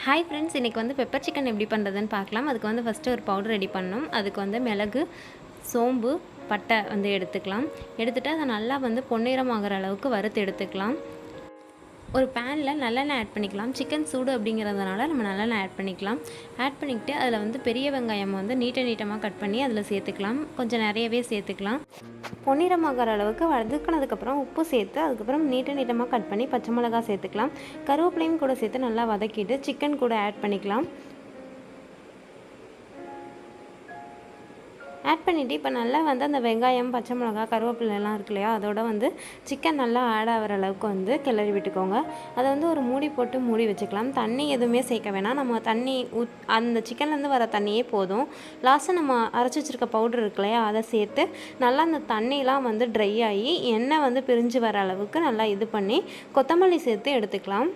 Hi friends, இன்றைக்கி வந்து pepper chicken எப்படி பண்ணுறதுன்னு பார்க்கலாம். அதுக்கு வந்து ஃபஸ்ட்டு ஒரு பவுடர் ரெடி பண்ணணும். அதுக்கு வந்து மிளகு, சோம்பு, பட்டை வந்து எடுத்துக்கலாம். எடுத்துகிட்டு அதை நல்லா வந்து பொன்னிறமாகிற அளவுக்கு வறுத்து எடுத்துக்கலாம். ஒரு பேனில் நல்லெண்ணெய் ஆட் பண்ணிக்கலாம். சிக்கன் சூடு அப்படிங்கிறதுனால நம்ம நல்லெண்ணெய் ஆட் பண்ணிக்கலாம். ஆட் பண்ணிக்கிட்டு அதில் வந்து பெரிய வெங்காயம் வந்து நீட்டமாக கட் பண்ணி அதில் சேர்த்துக்கலாம். கொஞ்சம் நிறையவே சேர்த்துக்கலாம். பொன்னிறமாகிற அளவுக்கு வதக்கினதுக்கப்புறம் உப்பு சேர்த்து அதுக்கப்புறம் நீட்டமாக கட் பண்ணி பச்சை மிளகா சேர்த்துக்கலாம். கருவேப்பிலையும் கூட சேர்த்து நல்லா வதக்கிட்டு சிக்கன் கூட ஆட் பண்ணிக்கலாம். ஆட் பண்ணிவிட்டு இப்போ நல்லா வந்து அந்த வெங்காயம், பச்சை மிளகா, கருவேப்பிலைலாம் இருக்கு இல்லையா, அதோட வந்து சிக்கன் நல்லா ஆட் ஆகிற அளவுக்கு வந்து கிளறி விட்டுக்கோங்க. அதை வந்து ஒரு மூடி போட்டு மூடி வச்சுக்கலாம். தண்ணி எதுவுமே சேர்க்க வேணாம். நம்ம தண்ணி அந்த சிக்கன்லேருந்து வர தண்ணியே போதும். லாஸ்ட்டாக நம்ம அரைச்சி வச்சுருக்க பவுடர் இருக்கு இல்லையா, அதை சேர்த்து நல்லா அந்த தண்ணிலாம் வந்து ட்ரை ஆகி எண்ணெய் வந்து பிரிஞ்சு வர அளவுக்கு நல்லா இது பண்ணி கொத்தமல்லி சேர்த்து எடுத்துக்கலாம்.